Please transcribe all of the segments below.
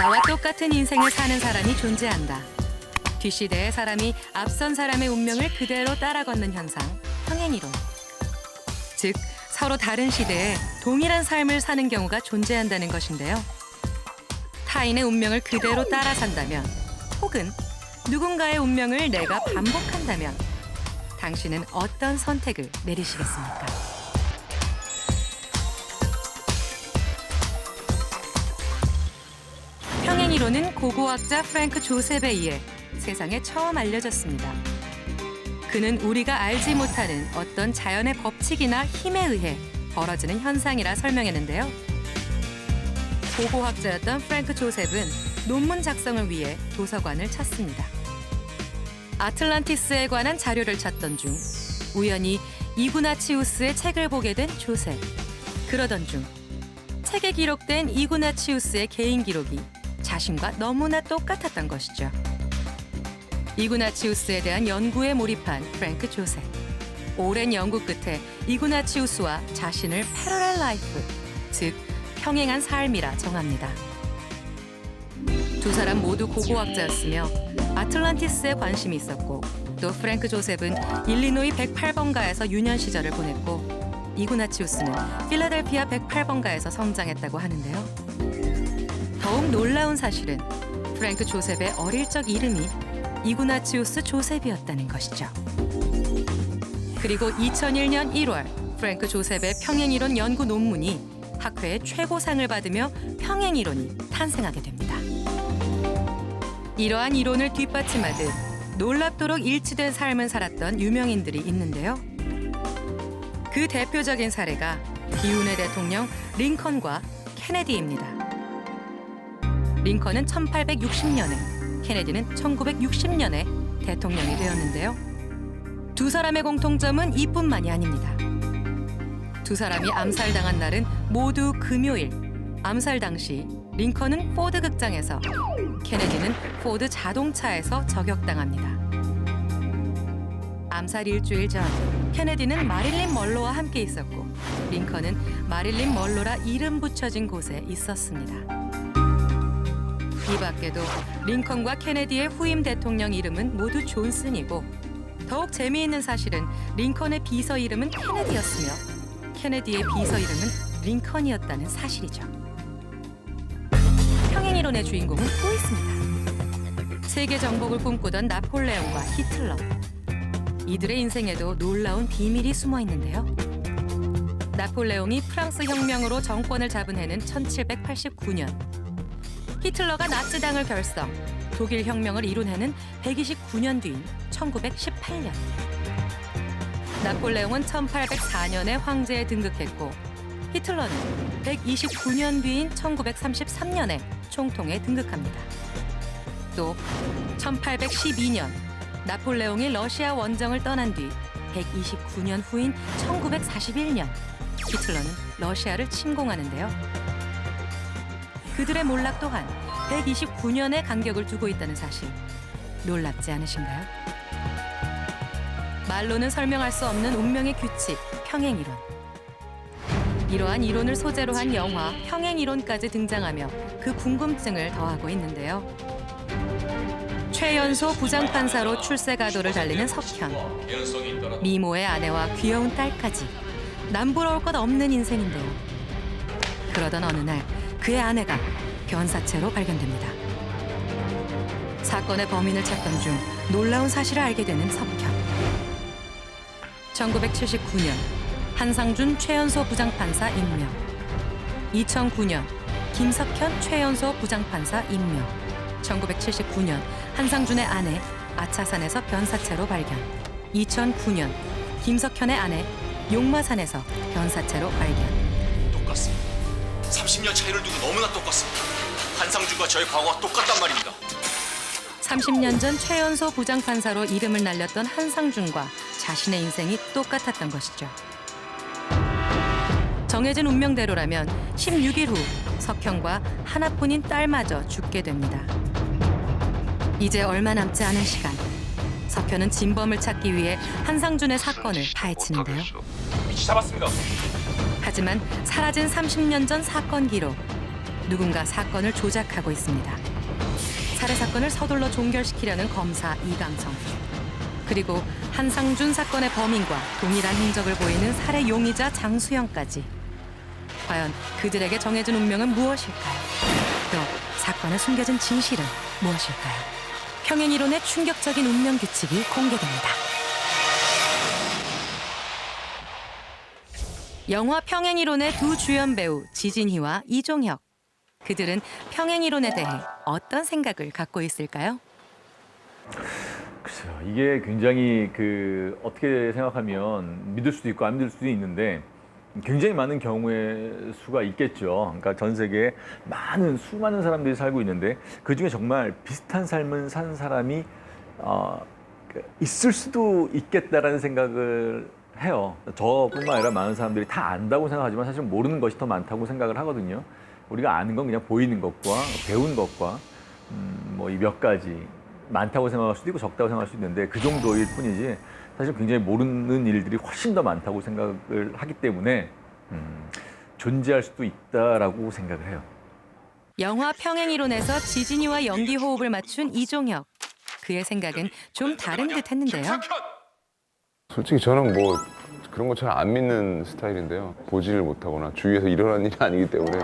나와 똑같은 인생을 사는 사람이 존재한다. 뒷시대의 사람이 앞선 사람의 운명을 그대로 따라 걷는 현상, 평행이론. 즉, 서로 다른 시대에 동일한 삶을 사는 경우가 존재한다는 것인데요. 타인의 운명을 그대로 따라 산다면, 혹은 누군가의 운명을 내가 반복한다면 당신은 어떤 선택을 내리시겠습니까? 평행이론은 고고학자 프랭크 조셉에 의해 세상에 처음 알려졌습니다. 그는 우리가 알지 못하는 어떤 자연의 법칙이나 힘에 의해 벌어지는 현상이라 설명했는데요. 고고학자였던 프랭크 조셉은 논문 작성을 위해 도서관을 찾습니다. 아틀란티스에 관한 자료를 찾던 중 우연히 이구나치우스의 책을 보게 된 조셉. 그러던 중 책에 기록된 이구나치우스의 개인 기록이 자신과 너무나 똑같았던 것이죠. 이구나치우스에 대한 연구에 몰입한 프랭크 조셉. 오랜 연구 끝에 이구나치우스와 자신을 패러렐 라이프, 즉 평행한 삶이라 정합니다. 두 사람 모두 고고학자였으며 아틀란티스에 관심이 있었고, 또 프랭크 조셉은 일리노이 108번가에서 유년 시절을 보냈고, 이구나치우스는 필라델피아 108번가에서 성장했다고 하는데요. 더욱 놀라운 사실은 프랭크 조셉의 어릴 적 이름이 이구나치우스 조셉이었다는 것이죠. 그리고 2001년 1월 프랭크 조셉의 평행이론 연구 논문이 학회의 최고상을 받으며 평행이론이 탄생하게 됩니다. 이러한 이론을 뒷받침하듯 놀랍도록 일치된 삶을 살았던 유명인들이 있는데요. 그 대표적인 사례가 비운의 대통령 링컨과 케네디입니다. 링컨은 1860년에, 케네디는 1960년에 대통령이 되었는데요. 두 사람의 공통점은 이뿐만이 아닙니다. 두 사람이 암살당한 날은 모두 금요일. 암살 당시 링컨은 포드 극장에서, 케네디는 포드 자동차에서 저격당합니다. 암살 일주일 전, 케네디는 마릴린 먼로와 함께 있었고, 링컨은 마릴린 먼로라 이름 붙여진 곳에 있었습니다. 이 밖에도 링컨과 케네디의 후임 대통령 이름은 모두 존슨이고, 더욱 재미있는 사실은 링컨의 비서 이름은 케네디였으며 케네디의 비서 이름은 링컨이었다는 사실이죠. 평행이론의 주인공은 또 있습니다. 세계 정복을 꿈꾸던 나폴레옹과 히틀러. 이들의 인생에도 놀라운 비밀이 숨어 있는데요. 나폴레옹이 프랑스 혁명으로 정권을 잡은 해는 1789년. 히틀러가 나치당을 결성, 독일 혁명을 이룬 해는 129년 뒤인 1918년. 나폴레옹은 1804년에 황제에 등극했고, 히틀러는 129년 뒤인 1933년에 총통에 등극합니다. 또 1812년 나폴레옹이 러시아 원정을 떠난 뒤 129년 후인 1941년 히틀러는 러시아를 침공하는데요. 그들의 몰락 또한 129년의 간격을 두고 있다는 사실, 놀랍지 않으신가요? 말로는 설명할 수 없는 운명의 규칙, 평행이론. 이러한 이론을 소재로 한 영화 평행이론까지 등장하며 그 궁금증을 더하고 있는데요. 최연소 부장판사로 출세가도를 달리는 석현. 미모의 아내와 귀여운 딸까지 남부러울 것 없는 인생인데요. 그러던 어느 날 그의 아내가 변사체로 발견됩니다. 사건의 범인을 찾던 중 놀라운 사실을 알게 되는 석현. 1979년 한상준 최연소 부장판사 임명. 2009년 김석현 최연소 부장판사 임명. 1979년 한상준의 아내 아차산에서 변사체로 발견. 2009년 김석현의 아내 용마산에서 변사체로 발견. 똑같습니다. 30년 차이를 두고 너무나 똑같습니다. 한상준과 저의 과거가 똑같단 말입니다. 30년 전 최연소 부장판사로 이름을 날렸던 한상준과 자신의 인생이 똑같았던 것이죠. 정해진 운명대로라면 16일 후 석현과 하나뿐인 딸마저 죽게 됩니다. 이제 얼마 남지 않은 시간, 석현은 진범을 찾기 위해 한상준의 사건을 파헤치는데요. 위치 잡았습니다. 하지만 사라진 30년 전 사건 기록, 누군가 사건을 조작하고 있습니다. 살해 사건을 서둘러 종결시키려는 검사 이강성. 그리고 한상준 사건의 범인과 동일한 행적을 보이는 살해 용의자 장수영까지. 과연 그들에게 정해진 운명은 무엇일까요? 또 사건에 숨겨진 진실은 무엇일까요? 평행 이론의 충격적인 운명 규칙이 공개됩니다. 영화 평행이론의 두 주연 배우 지진희와 이종혁. 그들은 평행이론에 대해 어떤 생각을 갖고 있을까요? 글쎄요, 이게 굉장히 어떻게 생각하면 믿을 수도 있고 안 믿을 수도 있는데 굉장히 많은 경우의 수가 있겠죠. 그러니까 전 세계에 수많은 사람들이 살고 있는데 그 중에 정말 비슷한 삶을 산 사람이 있을 수도 있겠다라는 생각을 해요. 저뿐만 아니라 많은 사람들이 다 안다고 생각하지만 사실 모르는 것이 더 많다고 생각을 하거든요. 우리가 아는 건 그냥 보이는 것과 배운 것과 이 몇 가지 많다고 생각할 수도 있고 적다고 생각할 수도 있는데 그 정도일 뿐이지 사실 굉장히 모르는 일들이 훨씬 더 많다고 생각을 하기 때문에 존재할 수도 있다라고 생각을 해요. 영화 평행이론에서 지진이와 연기 호흡을 맞춘 이종혁. 그의 생각은 좀 다른 듯 했는데요. 솔직히 저는 그런 거 잘 안 믿는 스타일인데요. 보지를 못하거나 주위에서 일어난 일이 아니기 때문에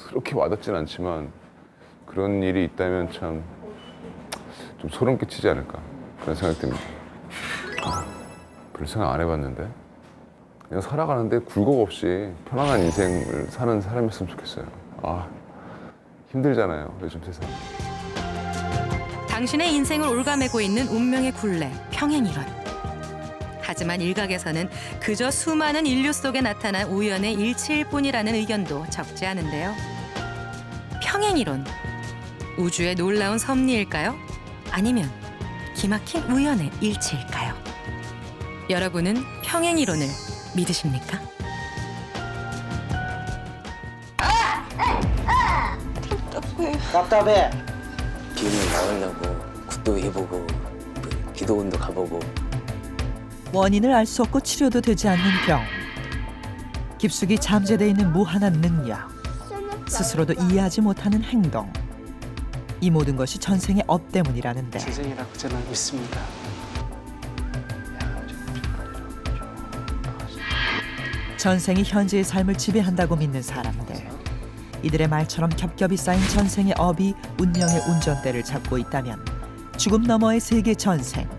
그렇게 와닿진 않지만 그런 일이 있다면 참 좀 소름 끼치지 않을까 그런 생각이 듭니다. 별 생각 안 해봤는데 그냥 살아가는데 굴곡 없이 편안한 인생을 사는 사람이었으면 좋겠어요. 힘들잖아요, 요즘 세상. 당신의 인생을 올가매고 있는 운명의 굴레, 평행이론. 하지만 일각에서는 그저 수많은 인류 속에 나타난 우연의 일치일 뿐이라는 의견도 적지 않은데요. 평행이론, 우주의 놀라운 섭리일까요? 아니면 기막힌 우연의 일치일까요? 여러분은 평행이론을 믿으십니까? 답답해. 기운을 나으려고 굿도 해보고 기도원도 가보고. 원인을 알 수 없고 치료도 되지 않는 병. 깊숙이 잠재되어 있는 무한한 능력. 스스로도 이해하지 못하는 행동. 이 모든 것이 전생의 업 때문이라는데 선생이라고 저는 믿습니다. 전생이 현재의 삶을 지배한다고 믿는 사람들. 이들의 말처럼 겹겹이 쌓인 전생의 업이 운명의 운전대를 잡고 있다면 죽음 너머의 세계 전생.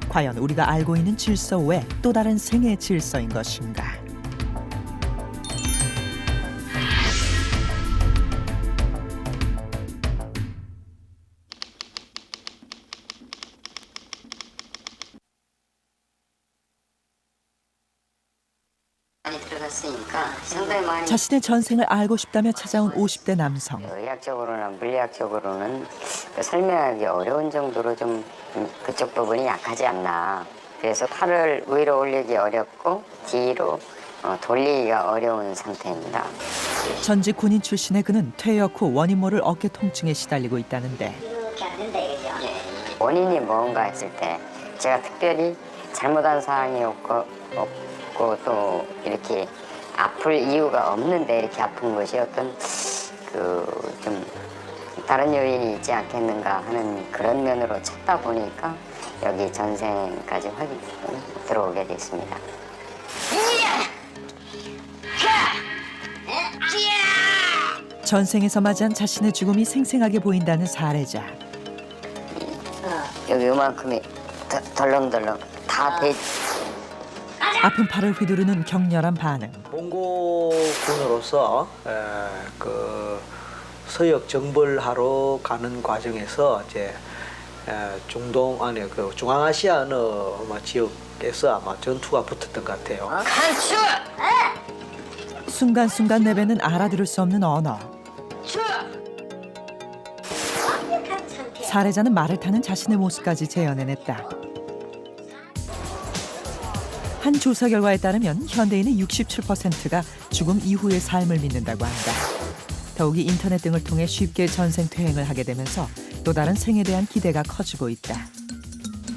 과연 우리가 알고 있는 질서 외 또 다른 생의 질서인 것인가? 많이 들어갔으니까 상당히 많이 자신의 전생을 알고 싶다며 찾아온 50대 남성. 의학적으로나 물리학적으로는 설명하기 어려운 정도로 좀 그쪽 부분이 약하지 않나. 그래서 팔을 위로 올리기 어렵고 뒤로 돌리기가 어려운 상태입니다. 전직 군인 출신의 그는 퇴역 후 원인 모를 어깨 통증에 시달리고 있다는데 이렇게 안 된다 이거죠. 원인이 뭔가 했을 때 제가 특별히 잘못한 사항이 없고 또 이렇게 아플 이유가 없는데 이렇게 아픈 것이 어떤 좀 다른 요인이 있지 않겠는가 하는 그런 면으로 찾다 보니까 여기 전생까지 들어오게 됐습니다. 전생에서 맞이한 자신의 죽음이 생생하게 보인다는 사례자. 여기 요만큼이 덜렁덜렁 다 돼. 아픈 팔을 휘두르는 격렬한 반응. 봉고군으로서 서역 정벌하러 가는 과정에서 이제 중앙아시아 어느 지역에서 아마 전투가 붙었던 것 같아요. 순간순간 내뱉는 알아들을 수 없는 언어. 사례자는 말을 타는 자신의 모습까지 재현해냈다. 한 조사 결과에 따르면 현대인의 67%가 죽음 이후의 삶을 믿는다고 한다. 더욱이 인터넷 등을 통해 쉽게 전생 퇴행을 하게 되면서 또 다른 생에 대한 기대가 커지고 있다.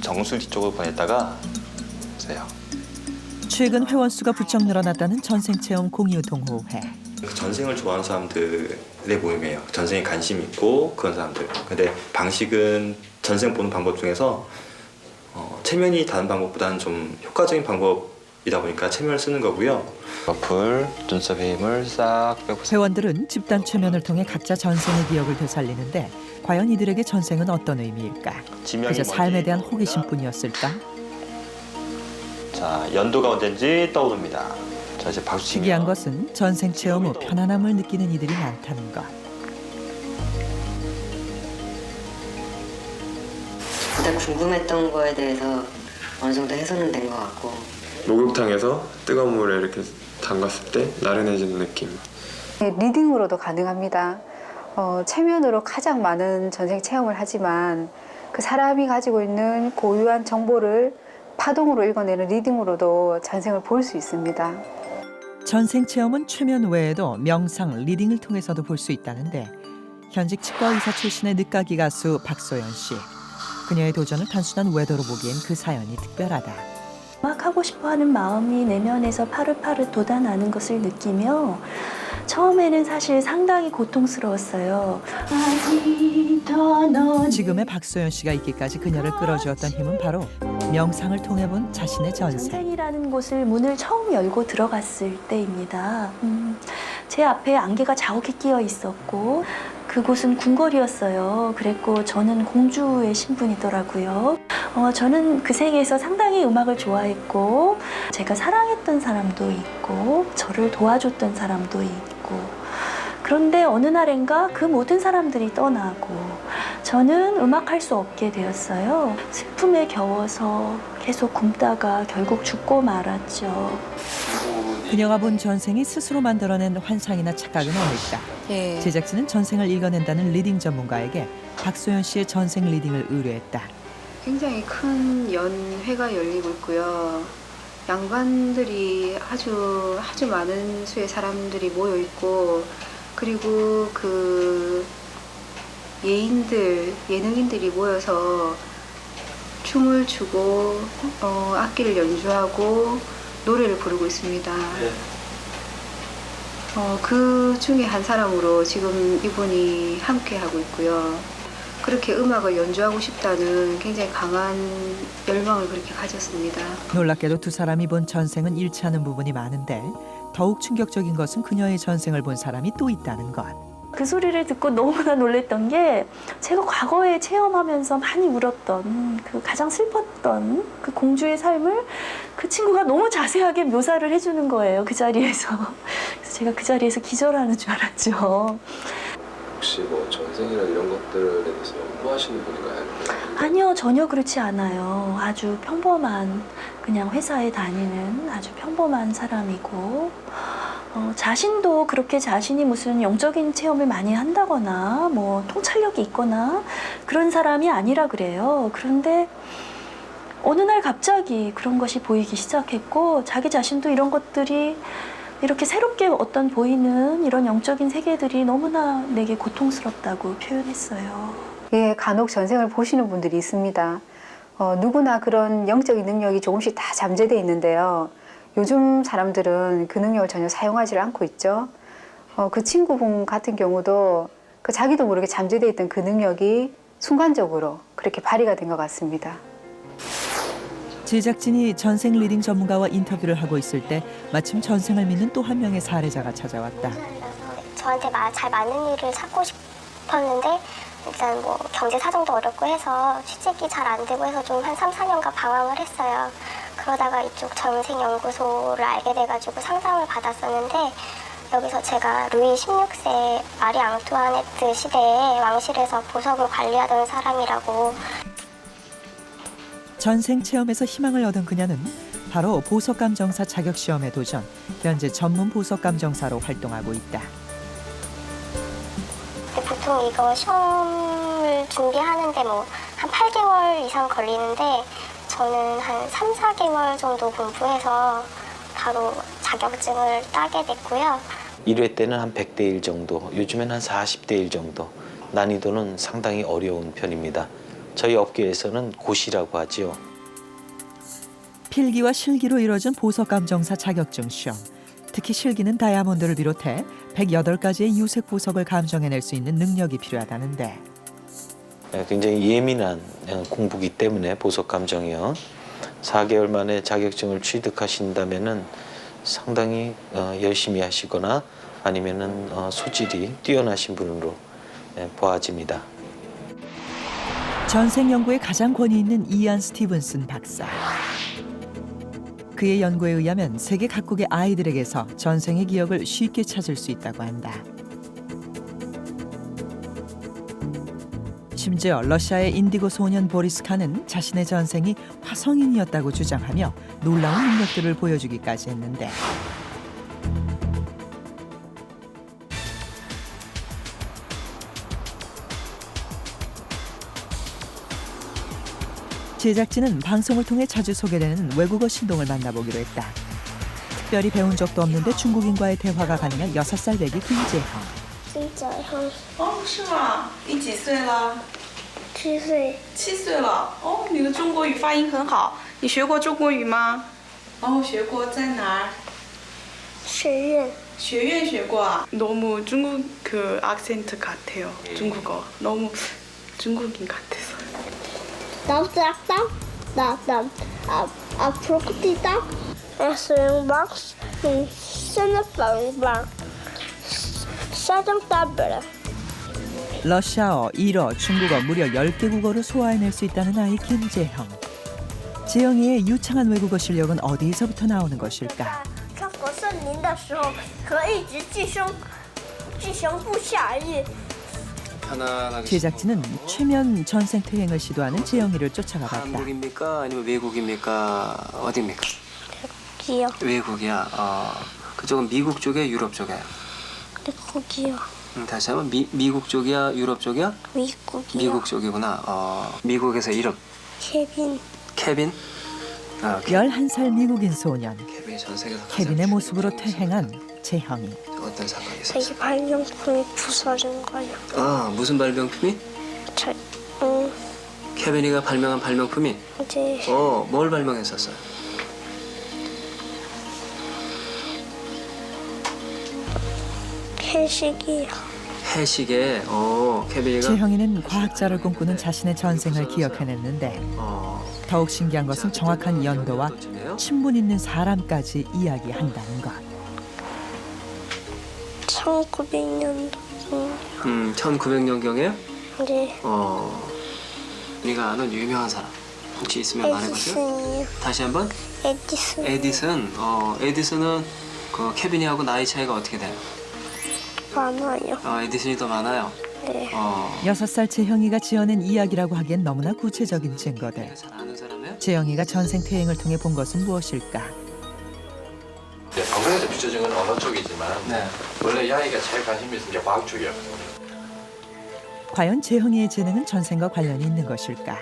정수리 쪽으로 보냈다가 있어요. 최근 회원 수가 부쩍 늘어났다는 전생체험 공유 동호회. 전생을 좋아하는 사람들 모임이에요. 전생에 관심 있고 그런 사람들. 근데 방식은 전생 보는 방법 중에서 체면이 다른 방법보다는 좀 효과적인 방법이다 보니까 체면을 쓰는 거고요. 어플, 눈썹의 힘을 싹 빼고. 회원들은 집단 최면을 통해 각자 전생의 기억을 되살리는데 과연 이들에게 전생은 어떤 의미일까? 그저 삶에 대한 호기심뿐이었을까? 자, 연도가 언젠지 떠오릅니다. 자, 이제 박수 치면. 특이한 것은 전생 체험 후 편안함을 느끼는 이들이 많다는 것. 일단 궁금했던 거에 대해서 어느 정도 해소는 된 것 같고. 목욕탕에서 뜨거운 물에 이렇게 담갔을 때 나른해지는 느낌. 리딩으로도 가능합니다. 체면으로 가장 많은 전생 체험을 하지만 그 사람이 가지고 있는 고유한 정보를 파동으로 읽어내는 리딩으로도 전생을 볼 수 있습니다. 전생 체험은 최면 외에도 명상, 리딩을 통해서도 볼 수 있다는데 현직 치과 의사 출신의 늦가기 가수 박소연 씨. 그녀의 도전을 단순한 외도로 보기엔 그 사연이 특별하다. 막 하고 싶어하는 마음이 내면에서 파릇파릇 돋아나는 것을 느끼며 처음에는 사실 상당히 고통스러웠어요. 지금의 박소연 씨가 있기까지 그녀를 끌어주었던 힘은 바로 명상을 통해 본 자신의 전생. 전생이라는 곳을 문을 처음 열고 들어갔을 때입니다. 제 앞에 안개가 자욱히 끼어 있었고 그곳은 궁궐이었어요. 그랬고 저는 공주의 신분이더라고요. 저는 그 생에서 상당히 음악을 좋아했고 제가 사랑했던 사람도 있고 저를 도와줬던 사람도 있고 그런데 어느 날엔가 그 모든 사람들이 떠나고 저는 음악할 수 없게 되었어요. 슬픔에 겨워서 계속 굶다가 결국 죽고 말았죠. 그녀가 본 전생이 스스로 만들어낸 환상이나 착각은 아닐까. 제작진은 전생을 읽어낸다는 리딩 전문가에게 박소연 씨의 전생 리딩을 의뢰했다. 굉장히 큰 연회가 열리고 있고요. 양반들이 아주 많은 수의 사람들이 모여 있고 그리고 그 예능인들이 모여서 춤을 추고 악기를 연주하고 노래를 부르고 있습니다. 그 중에 한 사람으로 지금 이분이 함께 하고 있고요. 그렇게 음악을 연주하고 싶다는 굉장히 강한 열망을 그렇게 가졌습니다. 놀랍게도 두 사람이 본 전생은 일치하는 부분이 많은데 더욱 충격적인 것은 그녀의 전생을 본 사람이 또 있다는 것. 그 소리를 듣고 너무나 놀랬던 게 제가 과거에 체험하면서 많이 울었던 그 가장 슬펐던 그 공주의 삶을 그 친구가 너무 자세하게 묘사를 해주는 거예요. 그 자리에서. 그래서 제가 그 자리에서 기절하는 줄 알았죠. 혹시 뭐 전생이나 이런 것들에 대해서 연구하시는 분인가요? 아니요, 전혀 그렇지 않아요. 아주 평범한 그냥 회사에 다니는 아주 평범한 사람이고 자신도 그렇게 자신이 무슨 영적인 체험을 많이 한다거나 뭐 통찰력이 있거나 그런 사람이 아니라 그래요. 그런데 어느 날 갑자기 그런 것이 보이기 시작했고 자기 자신도 이런 것들이 이렇게 새롭게 어떤 보이는 이런 영적인 세계들이 너무나 내게 고통스럽다고 표현했어요. 예, 간혹 전생을 보시는 분들이 있습니다. 누구나 그런 영적인 능력이 조금씩 다 잠재되어 있는데요. 요즘 사람들은 그 능력을 전혀 사용하지 않고 있죠. 그 친구분 같은 경우도 그 자기도 모르게 잠재되어 있던 그 능력이 순간적으로 그렇게 발휘가 된 것 같습니다. 제작진이 전생 리딩 전문가와 인터뷰를 하고 있을 때 마침 전생을 믿는 또 한 명의 사례자가 찾아왔다. 저한테 잘 맞는 일을 찾고 싶었는데 일단 뭐 경제 사정도 어렵고 해서 취직이 잘 안 되고 해서 좀 한 3, 4년간 방황을 했어요. 그러다가 이쪽 전생연구소를 알게 돼가지고 상담을 받았었는데 여기서 제가 루이 16세 마리 앙투아네트 시대에 왕실에서 보석을 관리하던 사람이라고. 전생 체험에서 희망을 얻은 그녀는 바로 보석감정사 자격시험에 도전, 현재 전문 보석감정사로 활동하고 있다. 보통 이거 시험을 준비하는데 뭐 한 8개월 이상 걸리는데 저는 한 3, 4개월 정도 공부해서 바로 자격증을 따게 됐고요. 1회 때는 한 100대 1 정도, 요즘엔 한 40대 1 정도. 난이도는 상당히 어려운 편입니다. 저희 업계에서는 고시라고 하지요. 필기와 실기로 이뤄진 보석감정사 자격증 시험. 특히 실기는 다이아몬드를 비롯해 108가지의 유색 보석을 감정해낼 수 있는 능력이 필요하다는데 굉장히 예민한 공부기 때문에 보석 감정이요. 4개월 만에 자격증을 취득하신다면은 상당히 열심히 하시거나 아니면은 소질이 뛰어나신 분으로 보아집니다. 전생 연구에 가장 권위 있는 이안 스티븐슨 박사. 그의 연구에 의하면 세계 각국의 아이들에게서 전생의 기억을 쉽게 찾을 수 있다고 한다. 심지어 러시아의 인디고 소년 보리스카는 자신의 전생이 화성인이었다고 주장하며 놀라운 능력들을 보여주기까지 했는데 제작진은 방송을 통해 자주 소개되는 외국어 신동을 만나보기로 했다. 특별히 배운 적도 없는데 중국인과의 대화가 가능한 6살 배기 김재형. 哦，是吗？你几岁了？7岁。7岁了。哦，你的中国语发音很好。你学过中国语吗？哦，学过，在哪儿？学院。学院学过啊？ 너무 중국 그 악센트 같아요. 중국어. 너무 중국인 같아서. 앞으로 뛰다. 스윙박스. 스냅방방. 사정 따블. 러시아어, 일어, 중국어 무려 10개 국어를 소화해낼 수 있다는 아이 김재형. 재형이의 유창한 외국어 실력은 어디서부터 나오는 것일까? 제작진은 최면 전생 퇴행을 시도하는 재형이를 쫓아가봤다. 한국입니까? 아니면 외국입니까? 어디입니까? 외국이요. 외국이야. 그쪽은 미국 쪽이야, 유럽 쪽이야? 외국이요. 다시 한번 미국 쪽이야, 유럽 쪽이야? 미국이요. 미국 쪽이구나. 미국에서 이름. 케빈. 케빈? 11살 미국인 소년. 케빈이 전 세계에서 케빈의 모습으로 퇴행한 재형이. 어떤 상황이 있었어? 자기 발명품이 부서진 거예요. 아, 무슨 발명품이? 케빈이가 발명한 발명품이? 네. 뭘 발명했었어요? 해식이요. 해시계. 케빈이가 재형이는 과학자를 꿈꾸는 자신의 전생을 기억해냈는데 더욱 신기한 것은 정확한 연도와 친분 있는 사람까지 이야기한다는 것. 1900년도. 1900년경에? 네. 네가 아는 유명한 사람 혹시 있으면 말해보세요. 에디슨이요. 다시 한번? 에디슨. 에디슨. 에디슨은 그 케빈이하고 나이 차이가 어떻게 돼요? 많아요. 에디슨이 더 많아요. 네. 6살 재형이가 지어낸 이야기라고 하기엔 너무나 구체적인 증거들. 재형이가 전생 퇴행을 통해 본 것은 무엇일까? 방송에서 비춰진 건 언어 쪽이지만 원래 이 아이가 제일 관심이 있는 게 과학 쪽이었거든요. 과연 재형이의 재능은 전생과 관련이 있는 것일까?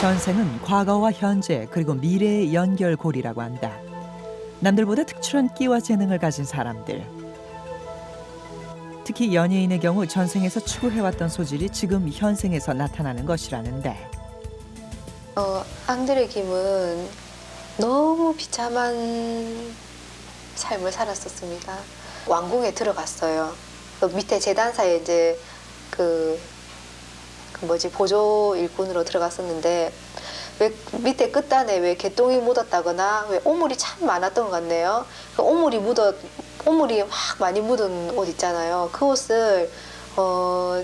전생은 과거와 현재 그리고 미래의 연결고리라고 한다. 남들보다 특출한 끼와 재능을 가진 사람들. 특히 연예인의 경우 전생에서 추구해왔던 소질이 지금 현생에서 나타나는 것이라는데 앙드레 김은 너무 비참한 삶을 살았었습니다. 왕궁에 들어갔어요. 밑에 재단사에 이제 보조 일꾼으로 들어갔었는데 왜 밑에 끝단에 왜 개똥이 묻었다거나 왜 오물이 참 많았던 것 같네요. 그 오물이 확 많이 묻은 옷 있잖아요. 그 옷을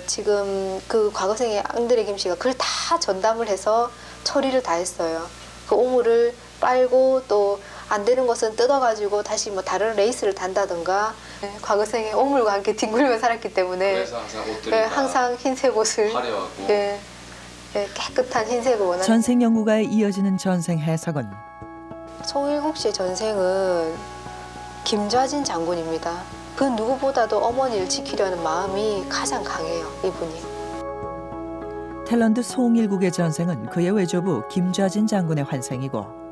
지금 그 과거생의 앙드레 김 씨가 그걸 다 전담을 해서 처리를 다 했어요. 그 오물을 빨고 또 안 되는 것은 뜯어가지고 다시 뭐 다른 레이스를 단다든가 과거생의 오물과 함께 뒹굴며 살았기 때문에 그래서 항상 옷들이 항상 흰색 옷을 화려하고 깨끗한 흰색을 원하는 전생 연구가에 이어지는 전생 해석은 송일국 씨의 전생은 김좌진 장군입니다. 그 누구보다도 어머니를 지키려는 마음이 가장 강해요. 이분이. 탤런트 송일국의 전생은 그의 외조부 김좌진 장군의 환생이고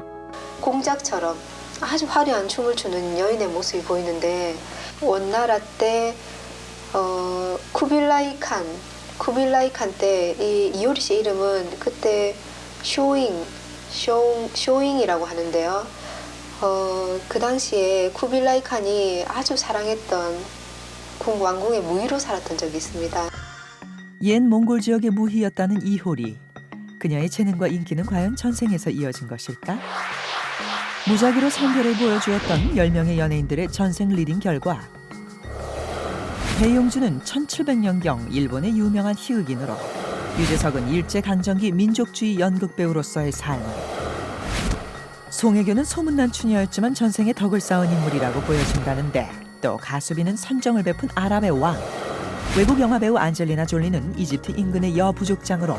공작처럼 아주 화려한 춤을 추는 여인의 모습이 보이는데 원나라 때 쿠빌라이 칸 때 이 이효리 씨 이름은 그때 쇼잉 쇼잉이라고 하는데요. 그 당시에 쿠빌라이 칸이 아주 사랑했던 왕궁의 무희로 살았던 적이 있습니다. 옛 몽골 지역의 무희였다는 이효리. 그녀의 재능과 인기는 과연 전생에서 이어진 것일까? 무작위로 성별을 보여주었던 10명의 연예인들의 전생 리딩 결과 배용준은 1700년경 일본의 유명한 희극인으로, 유재석은 일제강점기 민족주의 연극배우로서의 삶, 송혜교는 소문난 추녀였지만 전생에 덕을 쌓은 인물이라고 보여진다는데, 또 가수비는 선정을 베푼 아랍의 왕, 외국 영화배우 안젤리나 졸리는 이집트 인근의 여부족장으로,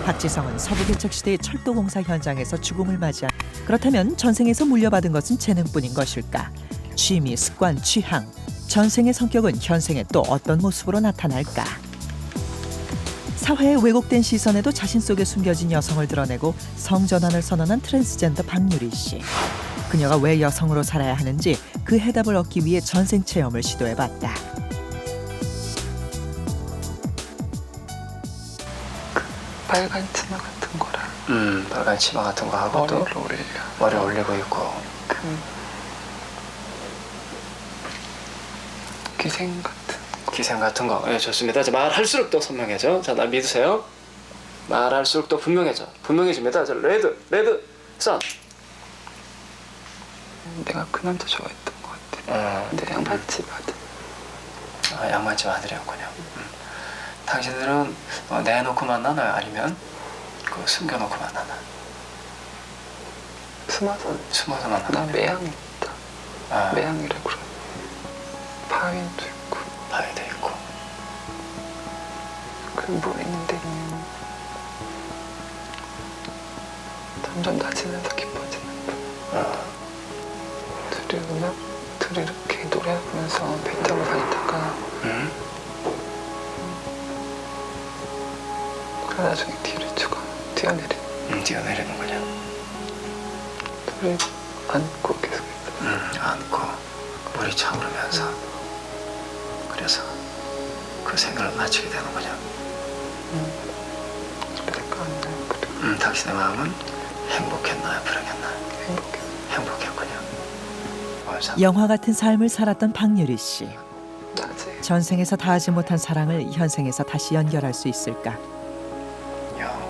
박지성은 서부개척시대의 철도공사 현장에서 죽음을 맞이한. 그렇다면 전생에서 물려받은 것은 재능뿐인 것일까? 취미, 습관, 취향, 전생의 성격은 현생에 또 어떤 모습으로 나타날까? 사회의 왜곡된 시선에도 자신 속에 숨겨진 여성을 드러내고 성전환을 선언한 트랜스젠더 박유리 씨. 그녀가 왜 여성으로 살아야 하는지 그 해답을 얻기 위해 전생 체험을 시도해봤다. 빨간 치마 같은 거랑 빨간 치마 같은 거 하고 또 머리 올리고 있고 기생 같은 거. 예, 좋습니다. 자, 말할수록 더 선명해져. 자, 날 믿으세요. 말할수록 더 분명해집니다. 자, 레드 선. 내가 그 남자 좋아했던 것 같아. 근데 양반집 아들. 양반집 아들이었군요. 당신들은 내놓고 만나나요? 아니면 숨겨놓고 만나나요? 숨어서 만나나요? 나 매양이 있다. 매양이라고 그래. 파인도 있고. 그 뭐 있는데 점점 낮으면서 깊어지는 둘이 이렇게 노래하면서 배 타고 다니다가 그래 나중에 뛰어내리는군요. 둘이 안고 계속 안고 물이 차오르면서 그래서 그 생각을 마치게 되는군요. 당신의 마음은 행복했나요? 불행했나요? 행복했군요. 영화 같은 삶을 살았던 박유리 씨. 전생에서 닿지 못한 사랑을 현생에서 다시 연결할 수 있을까?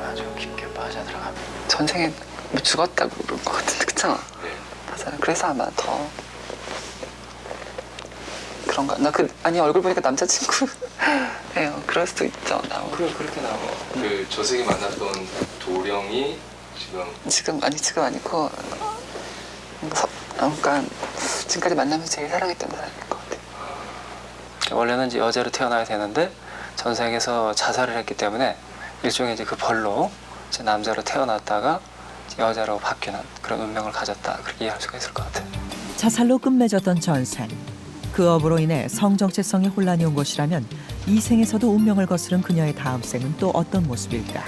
아주 깊게 빠져들어갑니다. 전생에 뭐 죽었다고 그럴 것 같은데, 그쵸? 맞아요. 그래서 아마 더 그런가? 아니 얼굴 보니까 남자친구예요. 그럴 수도 있죠. 그렇게 나오고. 그 저승이 만났던 도령이 지금 아니고 그러니까 지금까지 만나면서 제일 사랑했던 사람인 것 같아요. 원래는 이제 여자로 태어나야 되는데 전생에서 자살을 했기 때문에 일종의 이제 그 벌로 이제 남자로 태어났다가 여자로 바뀌는 그런 운명을 가졌다, 그렇게 이해할 수가 있을 것 같아요. 자살로 끝맺었던 전생. 그 업으로 인해 성정체성에 혼란이 온 것이라면 이 생에서도 운명을 거스른 그녀의 다음 생은 또 어떤 모습일까?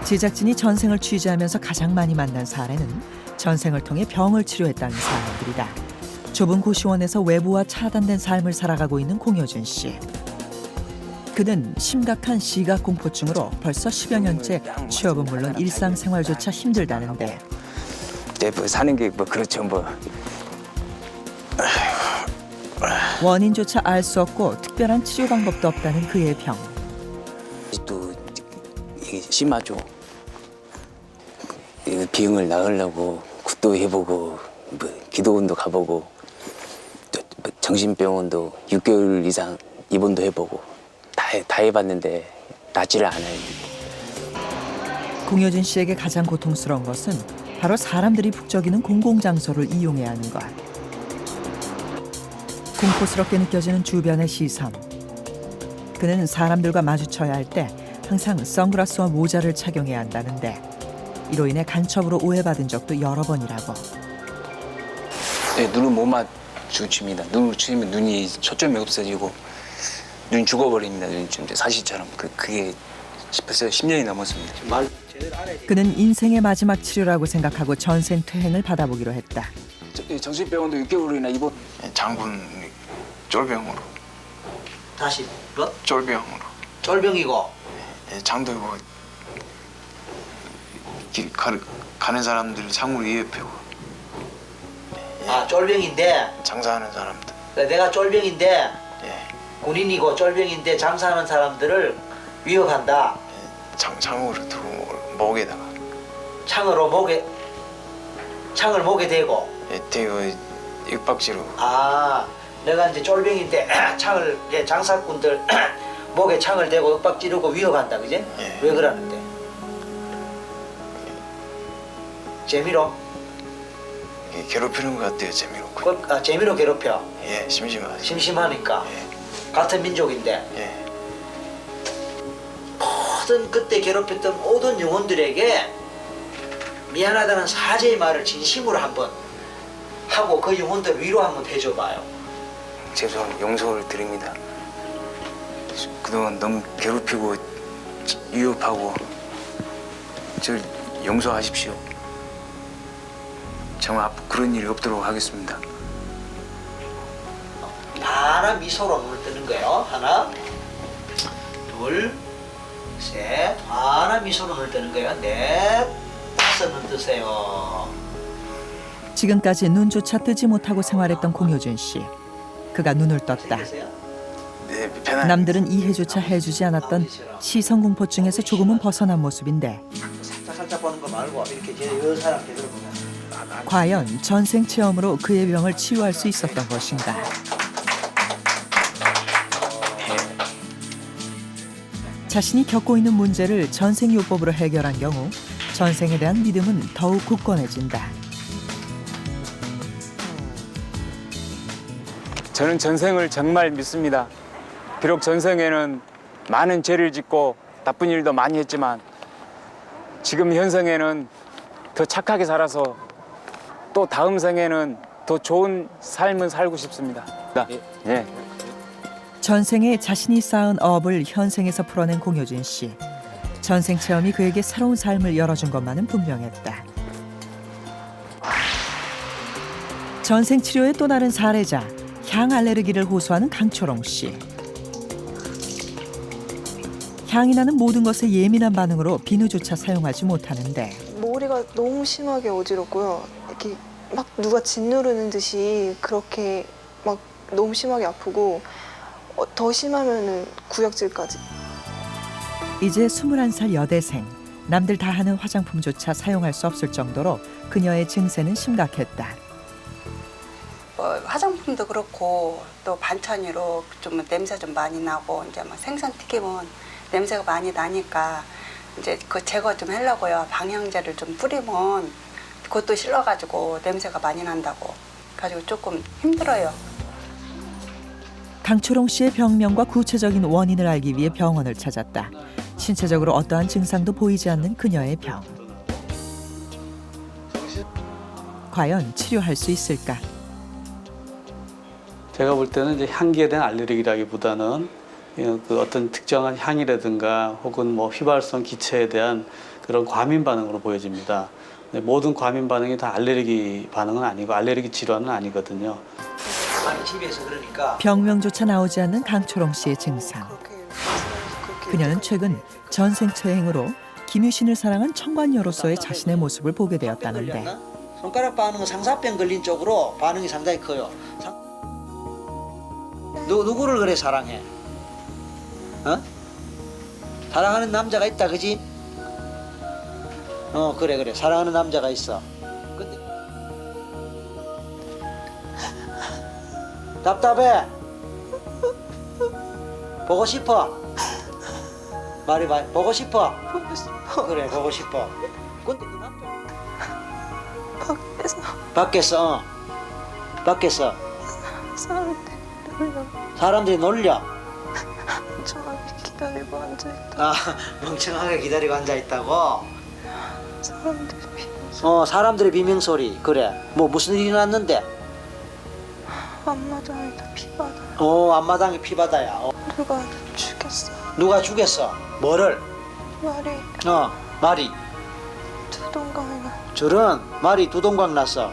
제작진이 전생을 취재하면서 가장 많이 만난 사례는 전생을 통해 병을 치료했다는 사람들이다. 좁은 고시원에서 외부와 차단된 삶을 살아가고 있는 공효준 씨. 그는 심각한 시각공포증으로 벌써 10여 년째 취업은 물론 일상생활조차 힘들다는데. 사는 게 뭐 그렇죠 뭐. 원인조차 알 수 없고 특별한 치료 방법도 없다는 그의 병. 또 이게 심하죠. 병을 나으려고 굿도 해보고 뭐 기도원도 가보고 또 정신병원도 6개월 이상 입원도 해보고 다 해봤는데 낫지를 않아요. 공효준 씨에게 가장 고통스러운 것은 바로 사람들이 북적이는 공공장소를 이용해야 하는 것. 공포스럽게 느껴지는 주변의 시선. 그는 사람들과 마주쳐야 할 때 항상 선글라스와 모자를 착용해야 한다는데 이로 인해 간첩으로 오해받은 적도 여러 번이라고. 네, 눈을 못 마주칩니다. 눈을 치면 눈이 초점이 없어지고 눈 죽어버립니다. 눈이 좀 사실처럼 그게 벌써 10년이 넘었습니다. 그는 인생의 마지막 치료라고 생각하고 전생 퇴행을 받아보기로 했다. 정신병원도 6개월이나 입원. 장군 쫄병으로. 다시 뭐? 쫄병으로. 쫄병이고. 장도 이거 길 가는 사람들을 창으로 위협하고. 아 쫄병인데 장사하는 사람들. 내가 쫄병인데 군인이고 쫄병인데 장사하는 사람들을 위협한다. 창으로 두고 목에다가. 창을 목에 대고. 대고 육박지로. 아 내가 이제 쫄병인데 창을 이제 장사꾼들 목에 창을 대고 윽박 지르고 위협한다, 그지? 왜 그러는데? 재미로? 괴롭히는 것 같아요, 재미로. 재미로 괴롭혀? 예, 심심하지. 심심하니까. 같은 민족인데. 모든 그때 괴롭혔던 모든 영혼들에게 미안하다는 사죄의 말을 진심으로 한번 하고 그 영혼들 위로 한번 해줘봐요. 죄송합니다. 용서를 드립니다. 그동안 너무 괴롭히고 위협하고 저 용서하십시오. 정말 앞으로 그런 일이 없도록 하겠습니다. 하나 미소로 눈을 뜨는 거예요. 하나, 둘, 셋. 하나 미소로 눈을 뜨는 거예요. 넷, 다섯 눈 뜨세요. 지금까지 눈조차 뜨지 못하고 생활했던 공효준 씨. 그가 눈을 떴다. 남들은 이해조차 해주지 않았던 시선공포증에서 조금은 벗어난 모습인데 살짝 보는 거 말고 이렇게 여 사람 제대로 보면. 과연 전생 체험으로 그의 병을 치유할 수 있었던 것인가? 자신이 겪고 있는 문제를 전생요법으로 해결한 경우 전생에 대한 믿음은 더욱 굳건해진다. 저는 전생을 정말 믿습니다. 비록 전생에는 많은 죄를 짓고 나쁜 일도 많이 했지만 지금 현생에는 더 착하게 살아서 또 다음 생에는 더 좋은 삶을 살고 싶습니다. 예. 전생에 자신이 쌓은 업을 현생에서 풀어낸 공효준 씨. 전생 체험이 그에게 새로운 삶을 열어준 것만은 분명했다. 전생 치료의 또 다른 사례자, 향 알레르기를 호소하는 강초롱 씨. 향이 나는 모든 것에 예민한 반응으로 비누조차 사용하지 못하는데 머리가 너무 심하게 어지럽고요. 이렇게 막 누가 짓누르는 듯이 그렇게 막 너무 심하게 아프고 더 심하면은 구역질까지. 이제 21살 여대생. 남들 다 하는 화장품조차 사용할 수 없을 정도로 그녀의 증세는 심각했다. 화장품도 그렇고 또 반찬으로 좀 냄새 좀 많이 나고 이제 막 생선 튀기면 냄새가 많이 나니까 이제 그 제거 좀 하려고요. 방향제를 좀 뿌리면 그것도 실러가지고 냄새가 많이 난다고. 가지고 조금 힘들어요. 강초롱 씨의 병명과 구체적인 원인을 알기 위해 병원을 찾았다. 신체적으로 어떠한 증상도 보이지 않는 그녀의 병. 과연 치료할 수 있을까? 제가 볼 때는 이제 향기에 대한 알레르기라기보다는 그 어떤 특정한 향이라든가 혹은 뭐 휘발성 기체에 대한 그런 과민 반응으로 보여집니다. 모든 과민 반응이 다 알레르기 반응은 아니고 알레르기 질환은 아니거든요. 집에서 그러니까 병명조차 나오지 않는 강초롱 씨의 증상. 그녀는 최근 전생처행으로 김유신을 사랑한 청관녀로서의 자신의 모습을 보게 되었다는데 손가락 반응은 상사병 걸린 쪽으로 반응이 상당히 커요. 누구를 그래 사랑해? 어? 사랑하는 남자가 있다, 그지? 그래 사랑하는 남자가 있어. 근데 답답해? 보고 싶어? 말해봐. 보고 싶어? 보고 싶어. 그래 보고 싶어. 근데 그 밖에서 밖에서 밖에서 사람들이 놀려. 멍청하게 기다리고 앉아있다. 아 멍청하게 기다리고 앉아있다고? 사람들이 사람들의 비명소리. 그래 뭐 무슨 일이 났는데? 앞마당에서 피바다. 앞마당에 피바다야. 누가 죽였어. 누가 죽였어? 뭐를? 말이 말이 두동강이 나. 저런 말이 두동강 났어.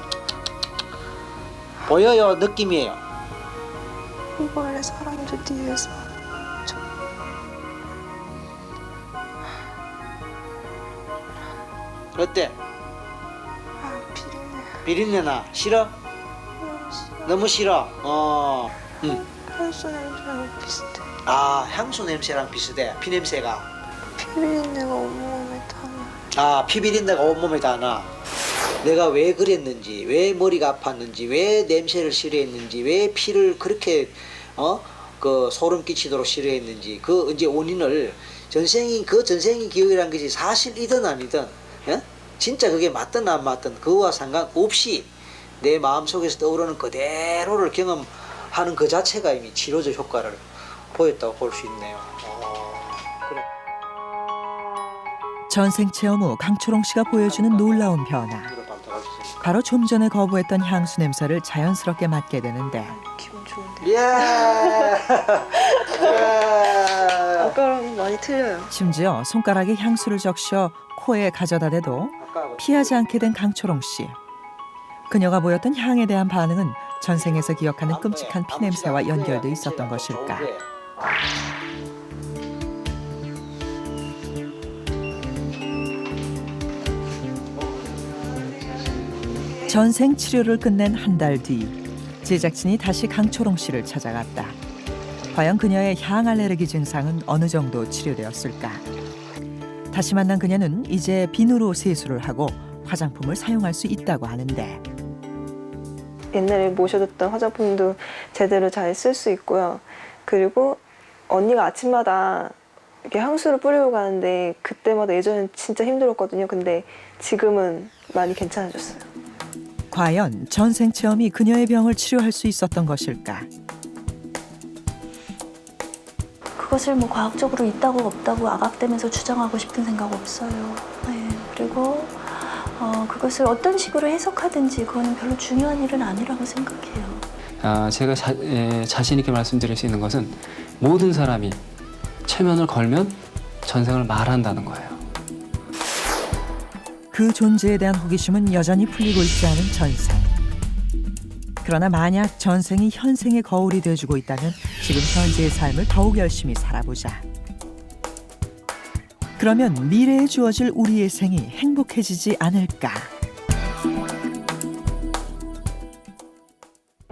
보여요? 느낌이에요? 원래 사람들 뒤에서 어때? 비린내나 싫어? 너무 싫어. 향수 냄새랑 비슷해. 아 향수 냄새랑 비슷해. 피 냄새가. 피 비린내가 온몸에 다 나. 아 피 비린내가 온몸에 다 나. 내가 왜 그랬는지, 왜 머리가 아팠는지, 왜 냄새를 싫어했는지, 왜 피를 그렇게 그 소름 끼치도록 싫어했는지 그 이제 원인을 전생이 기억이라는 것이 사실이든 아니든 진짜 그게 맞든 안 맞든 그와 상관없이 내 마음속에서 떠오르는 그대로를 경험하는 그 자체가 이미 치료적 효과를 보였다고 볼 수 있네요. 그래. 전생 체험 후 강초롱 씨가 보여주는 놀라운 변화. 바로 좀 전에 거부했던 향수 냄새를 자연스럽게 맡게 되는데. 기분 좋은데. 예. 아까랑 많이 틀려요. 심지어 손가락에 향수를 적셔 코에 가져다 대도 피하지 않게 된 강초롱 씨. 그녀가 보였던 향에 대한 반응은 전생에서 기억하는 끔찍한 피 냄새와 연결돼 있었던 것일까. 전생 치료를 끝낸 한 달 뒤 제작진이 다시 강초롱 씨를 찾아갔다. 과연 그녀의 향 알레르기 증상은 어느 정도 치료되었을까? 다시 만난 그녀는 이제 비누로 세수를 하고 화장품을 사용할 수 있다고 하는데. 옛날에 모셔뒀던 화장품도 제대로 잘 쓸 수 있고요. 그리고 언니가 아침마다 이렇게 향수를 뿌리고 가는데 그때마다 예전엔 진짜 힘들었거든요. 근데 지금은 많이 괜찮아졌어요. 과연 전생 체험이 그녀의 병을 치료할 수 있었던 것일까? 그것을 뭐 과학적으로 있다고 없다고 아각대면서 주장하고 싶은 생각 없어요. 네. 그리고 그것을 어떤 식으로 해석하든지 그거는 별로 중요한 일은 아니라고 생각해요. 제가 자신 있게 말씀드릴 수 있는 것은 모든 사람이 체면을 걸면 전생을 말한다는 거예요. 그 존재에 대한 호기심은 여전히 풀리고 있지 않은 전생. 그러나 만약 전생이 현생의 거울이 돼주고 있다면 지금 현재의 삶을 더욱 열심히 살아보자. 그러면 미래에 주어질 우리의 생이 행복해지지 않을까?